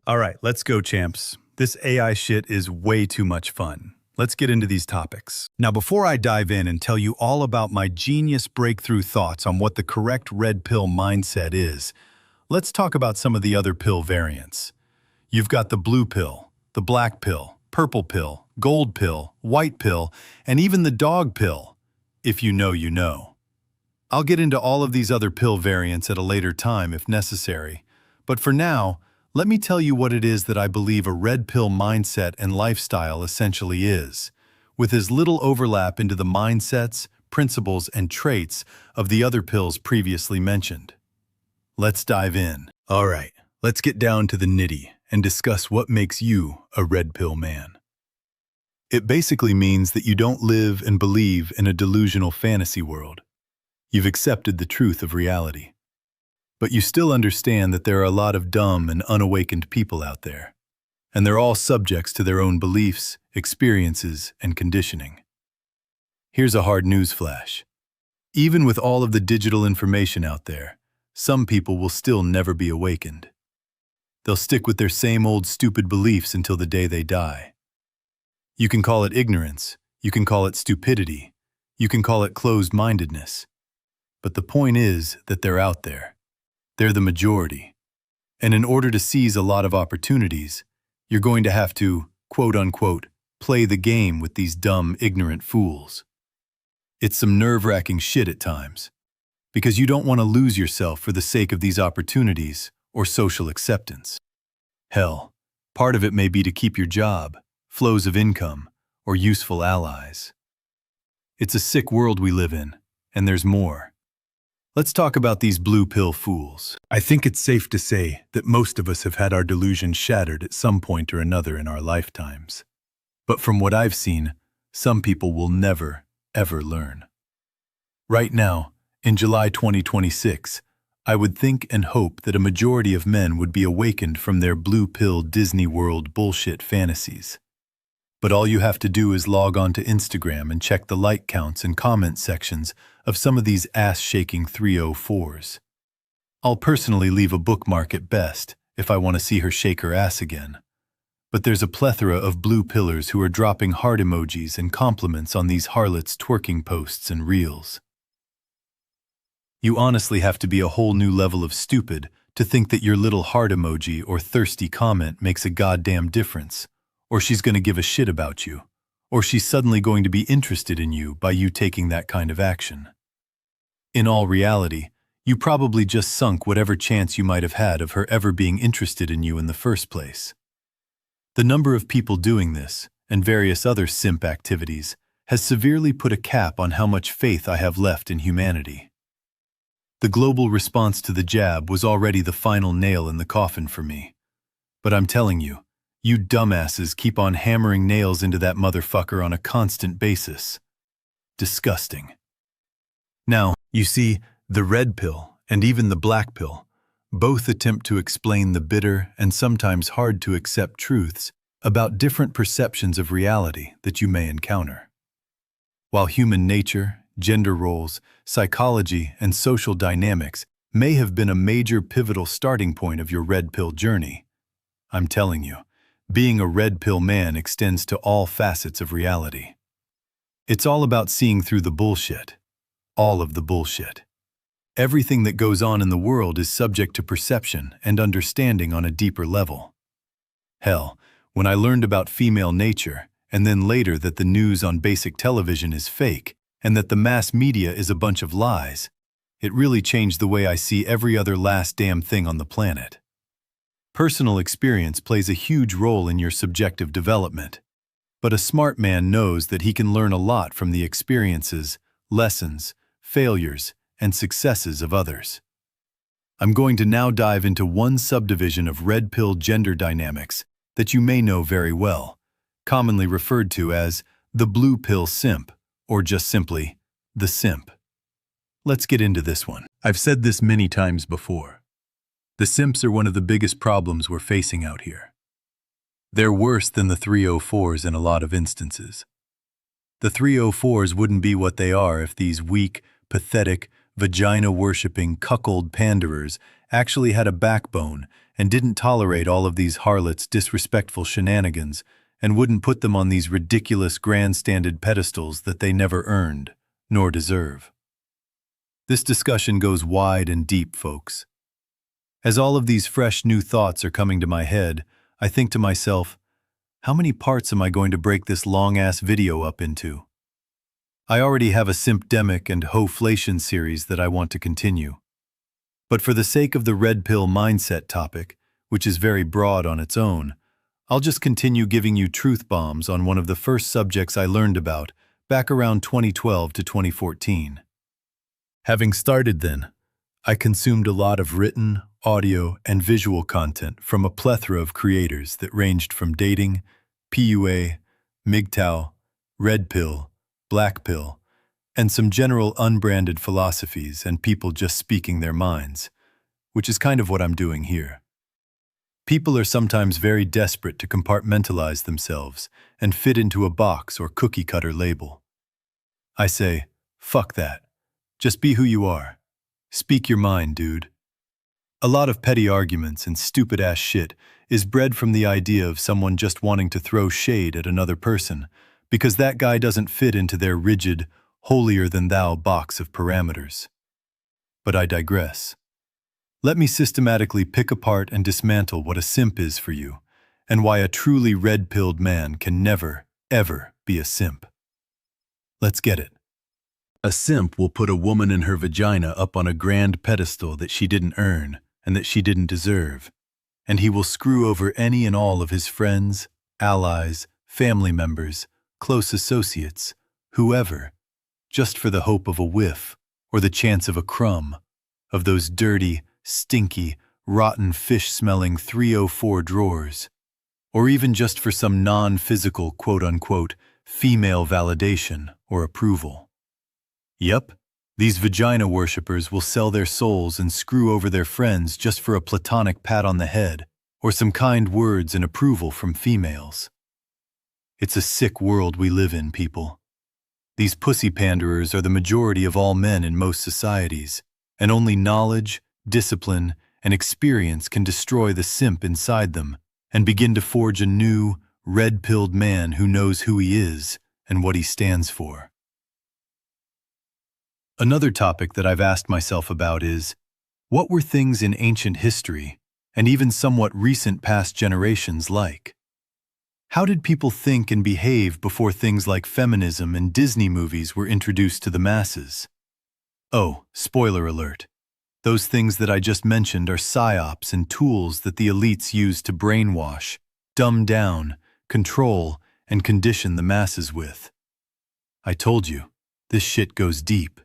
All right, let's go, champs. This AI shit is way too much fun. Let's get into these topics. Now, before I dive in and tell you all about my genius breakthrough thoughts on what the correct red pill mindset is, let's talk about some of the other pill variants. You've got the blue pill, the black pill, purple pill, gold pill, white pill, and even the dog pill. If you know, you know. I'll get into all of these other pill variants at a later time if necessary, but for now, let me tell you what it is that I believe a red pill mindset and lifestyle essentially is, with as little overlap into the mindsets, principles, and traits of the other pills previously mentioned. Let's dive in. All right, let's get down to the nitty and discuss what makes you a red pill man. It basically means that you don't live and believe in a delusional fantasy world. You've accepted the truth of reality. But you still understand that there are a lot of dumb and unawakened people out there, and they're all subjects to their own beliefs, experiences, and conditioning. Here's a hard news flash. Even with all of the digital information out there, some people will still never be awakened. They'll stick with their same old stupid beliefs until the day they die. You can call it ignorance, you can call it stupidity, you can call it closed-mindedness. But the point is that they're out there. They're the majority. And in order to seize a lot of opportunities, you're going to have to, quote-unquote, play the game with these dumb, ignorant fools. It's some nerve-wracking shit at times, because you don't want to lose yourself for the sake of these opportunities or social acceptance. Hell, part of it may be to keep your job, flows of income, or useful allies. It's a sick world we live in, and there's more. Let's talk about these blue pill fools. I think it's safe to say that most of us have had our delusions shattered at some point or another in our lifetimes. But from what I've seen, some people will never, ever learn. Right now, in July 2026, I would think and hope that a majority of men would be awakened from their blue pill Disney World bullshit fantasies. But all you have to do is log on to Instagram and check the like counts and comment sections of some of these ass-shaking 304s. I'll personally leave a bookmark at best if I want to see her shake her ass again. But there's a plethora of blue pillars who are dropping heart emojis and compliments on these harlots' twerking posts and reels. You honestly have to be a whole new level of stupid to think that your little heart emoji or thirsty comment makes a goddamn difference, or she's going to give a shit about you, or she's suddenly going to be interested in you by you taking that kind of action. In all reality, you probably just sunk whatever chance you might have had of her ever being interested in you in the first place. The number of people doing this, and various other simp activities, has severely put a cap on how much faith I have left in humanity. The global response to the jab was already the final nail in the coffin for me. But I'm telling you, you dumbasses keep on hammering nails into that motherfucker on a constant basis. Disgusting. Now, you see, the red pill and even the black pill both attempt to explain the bitter and sometimes hard to accept truths about different perceptions of reality that you may encounter. While human nature, gender roles, psychology, and social dynamics may have been a major pivotal starting point of your red pill journey, I'm telling you, being a red pill man extends to all facets of reality. It's all about seeing through the bullshit. All of the bullshit. Everything that goes on in the world is subject to perception and understanding on a deeper level. Hell, when I learned about female nature, and then later that the news on basic television is fake, and that the mass media is a bunch of lies, it really changed the way I see every other last damn thing on the planet. Personal experience plays a huge role in your subjective development, but a smart man knows that he can learn a lot from the experiences, lessons, failures, and successes of others. I'm going to now dive into one subdivision of red pill gender dynamics that you may know very well, commonly referred to as the blue pill simp, or just simply, the simp. Let's get into this one. I've said this many times before. The simps are one of the biggest problems we're facing out here. They're worse than the 304s in a lot of instances. The 304s wouldn't be what they are if these weak, pathetic, vagina-worshipping cuckold panderers actually had a backbone and didn't tolerate all of these harlots' disrespectful shenanigans and wouldn't put them on these ridiculous grandstanded pedestals that they never earned, nor deserve. This discussion goes wide and deep, folks. As all of these fresh new thoughts are coming to my head, I think to myself, how many parts am I going to break this long-ass video up into? I already have a simpdemic and hoflation series that I want to continue. But for the sake of the red pill mindset topic, which is very broad on its own, I'll just continue giving you truth bombs on one of the first subjects I learned about back around 2012 to 2014. Having started then, I consumed a lot of written, audio, and visual content from a plethora of creators that ranged from dating, PUA, MGTOW, red pill, black pill, and some general unbranded philosophies and people just speaking their minds, which is kind of what I'm doing here. People are sometimes very desperate to compartmentalize themselves and fit into a box or cookie-cutter label. I say, fuck that. Just be who you are. Speak your mind, dude. A lot of petty arguments and stupid-ass shit is bred from the idea of someone just wanting to throw shade at another person because that guy doesn't fit into their rigid, holier-than-thou box of parameters. But I digress. Let me systematically pick apart and dismantle what a simp is for you, and why a truly red-pilled man can never, ever be a simp. Let's get it. A simp will put a woman in her vagina up on a grand pedestal that she didn't earn and that she didn't deserve, and he will screw over any and all of his friends, allies, family members, close associates, whoever, just for the hope of a whiff or the chance of a crumb of those dirty, stinky, rotten fish-smelling 304 drawers, or even just for some non-physical quote-unquote female validation or approval. Yep, these vagina worshippers will sell their souls and screw over their friends just for a platonic pat on the head or some kind words and approval from females. It's a sick world we live in, people. These pussy panderers are the majority of all men in most societies, and only knowledge, discipline, and experience can destroy the simp inside them and begin to forge a new, red-pilled man who knows who he is and what he stands for. Another topic that I've asked myself about is, what were things in ancient history, and even somewhat recent past generations like? How did people think and behave before things like feminism and Disney movies were introduced to the masses? Oh, spoiler alert. Those things that I just mentioned are psyops and tools that the elites use to brainwash, dumb down, control, and condition the masses with. I told you, this shit goes deep.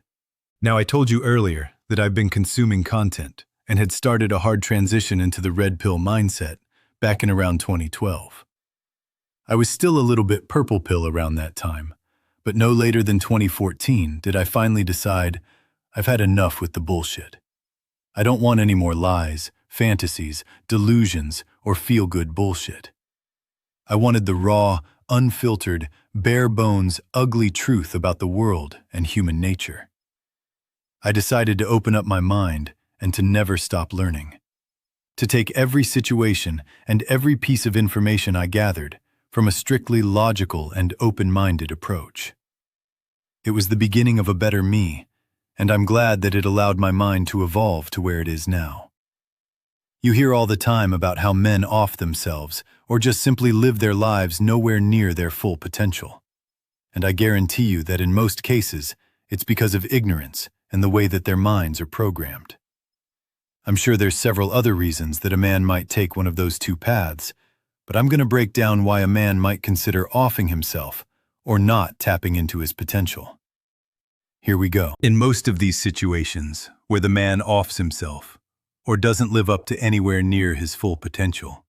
Now, I told you earlier that I've been consuming content and had started a hard transition into the red pill mindset back in around 2012. I was still a little bit purple pill around that time, but no later than 2014 did I finally decide I've had enough with the bullshit. I don't want any more lies, fantasies, delusions, or feel-good bullshit. I wanted the raw, unfiltered, bare-bones, ugly truth about the world and human nature. I decided to open up my mind and to never stop learning. To take every situation and every piece of information I gathered from a strictly logical and open-minded approach. It was the beginning of a better me, and I'm glad that it allowed my mind to evolve to where it is now. You hear all the time about how men off themselves or just simply live their lives nowhere near their full potential. And I guarantee you that in most cases, it's because of ignorance and the way that their minds are programmed. I'm sure there's several other reasons that a man might take one of those two paths, but I'm going to break down why a man might consider offing himself or not tapping into his potential. Here we go. In most of these situations where the man offs himself or doesn't live up to anywhere near his full potential,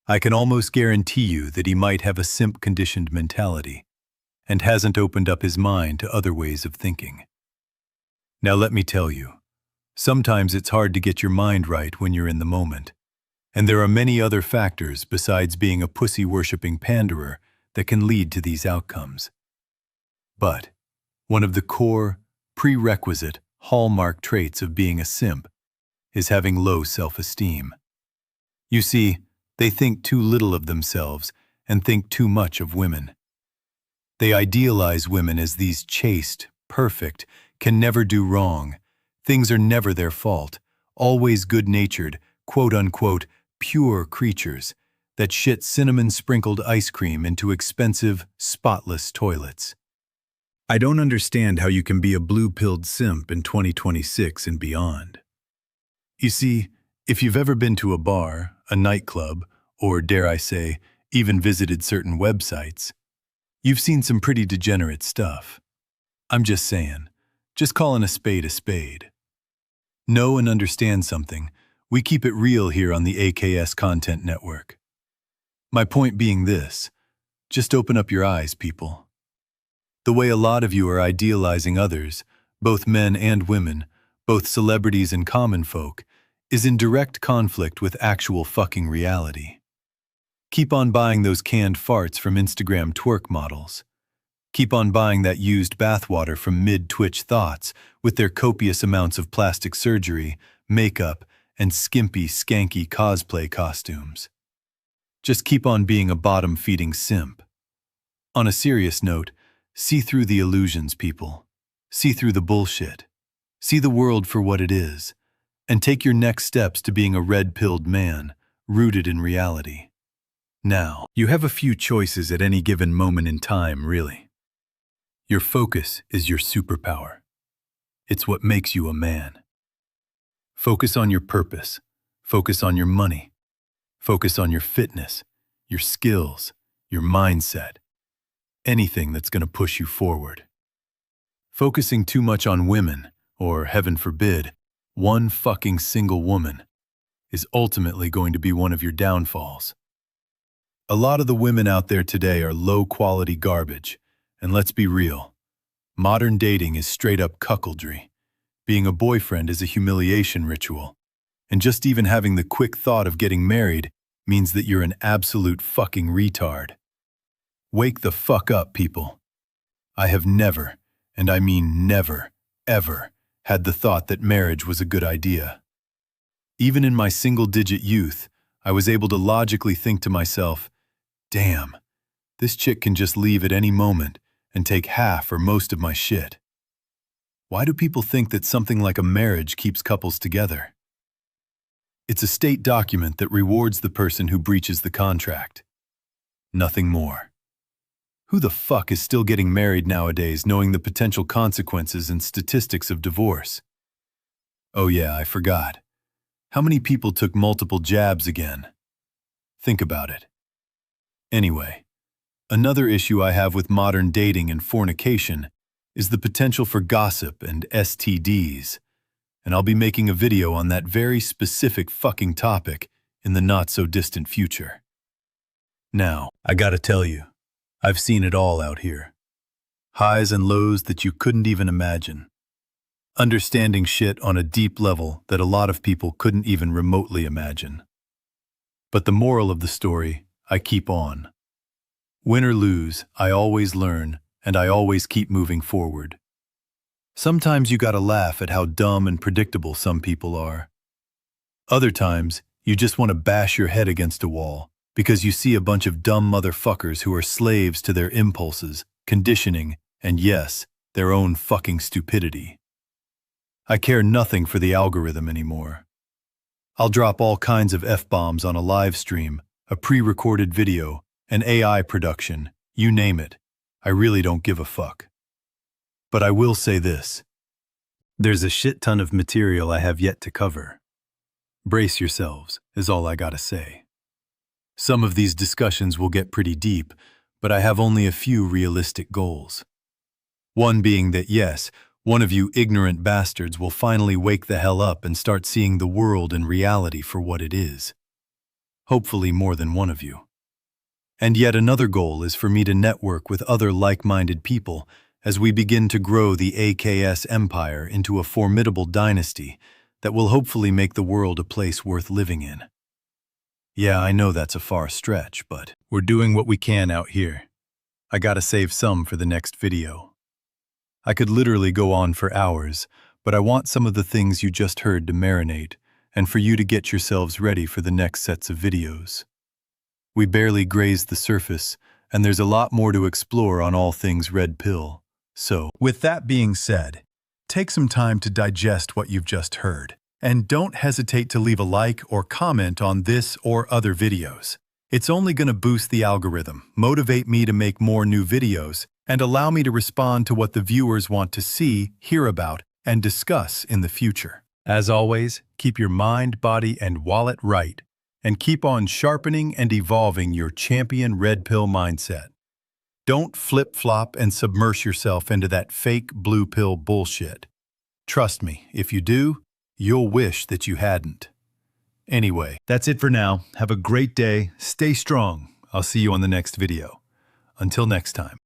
I can almost guarantee you that he might have a simp-conditioned mentality and hasn't opened up his mind to other ways of thinking. Now let me tell you, sometimes it's hard to get your mind right when you're in the moment, and there are many other factors besides being a pussy-worshipping panderer that can lead to these outcomes. But one of the core, prerequisite, hallmark traits of being a simp is having low self-esteem. You see, they think too little of themselves and think too much of women. They idealize women as these chaste, perfect, can never do wrong. Things are never their fault, always good-natured, quote-unquote, pure creatures that shit cinnamon-sprinkled ice cream into expensive, spotless toilets. I don't understand how you can be a blue-pilled simp in 2026 and beyond. You see, if you've ever been to a bar, a nightclub, or, dare I say, even visited certain websites, you've seen some pretty degenerate stuff. I'm just saying, just calling a spade. Know and understand something, we keep it real here on the AKS Content Network. My point being this, just open up your eyes, people. The way a lot of you are idealizing others, both men and women, both celebrities and common folk, is in direct conflict with actual fucking reality. Keep on buying those canned farts from Instagram twerk models. Keep on buying that used bathwater from mid-Twitch thoughts with their copious amounts of plastic surgery, makeup, and skimpy, skanky cosplay costumes. Just keep on being a bottom-feeding simp. On a serious note, see through the illusions, people. See through the bullshit. See the world for what it is, and take your next steps to being a red-pilled man, rooted in reality. Now, you have a few choices at any given moment in time, really. Your focus is your superpower. It's what makes you a man. Focus on your purpose. Focus on your money. Focus on your fitness, your skills, your mindset. Anything that's going to push you forward. Focusing too much on women, or heaven forbid, one fucking single woman, is ultimately going to be one of your downfalls. A lot of the women out there today are low-quality garbage, and let's be real. Modern dating is straight-up cuckoldry. Being a boyfriend is a humiliation ritual, and just even having the quick thought of getting married means that you're an absolute fucking retard. Wake the fuck up, people. I have never, and I mean never, ever, had the thought that marriage was a good idea. Even in my single-digit youth, I was able to logically think to myself, damn, this chick can just leave at any moment and take half or most of my shit. Why do people think that something like a marriage keeps couples together? It's a state document that rewards the person who breaches the contract. Nothing more. Who the fuck is still getting married nowadays knowing the potential consequences and statistics of divorce? Oh yeah, I forgot. How many people took multiple jabs again? Think about it. Anyway, another issue I have with modern dating and fornication is the potential for gossip and STDs. And I'll be making a video on that very specific fucking topic in the not-so-distant future. Now, I gotta tell you, I've seen it all out here. Highs and lows that you couldn't even imagine. Understanding shit on a deep level that a lot of people couldn't even remotely imagine. But the moral of the story, I keep on. Win or lose, I always learn, and I always keep moving forward. Sometimes you gotta laugh at how dumb and predictable some people are. Other times, you just want to bash your head against a wall because you see a bunch of dumb motherfuckers who are slaves to their impulses, conditioning, and yes, their own fucking stupidity. I care nothing for the algorithm anymore. I'll drop all kinds of F-bombs on a live stream, a pre-recorded video, an AI production, you name it. I really don't give a fuck. But I will say this. There's a shit ton of material I have yet to cover. Brace yourselves, is all I gotta say. Some of these discussions will get pretty deep, but I have only a few realistic goals. One being that yes, one of you ignorant bastards will finally wake the hell up and start seeing the world and reality for what it is. Hopefully more than one of you. And yet another goal is for me to network with other like-minded people as we begin to grow the AKS empire into a formidable dynasty that will hopefully make the world a place worth living in. Yeah, I know that's a far stretch, but we're doing what we can out here. I gotta save some for the next video. I could literally go on for hours, but I want some of the things you just heard to marinate, and for you to get yourselves ready for the next sets of videos. We barely grazed the surface, and there's a lot more to explore on all things red pill. So, with that being said, take some time to digest what you've just heard, and don't hesitate to leave a like or comment on this or other videos. It's only going to boost the algorithm, motivate me to make more new videos, and allow me to respond to what the viewers want to see, hear about, and discuss in the future. As always, keep your mind, body, and wallet right, and keep on sharpening and evolving your champion red pill mindset. Don't flip-flop and submerge yourself into that fake blue pill bullshit. Trust me, if you do, you'll wish that you hadn't. Anyway, that's it for now. Have a great day. Stay strong. I'll see you on the next video. Until next time.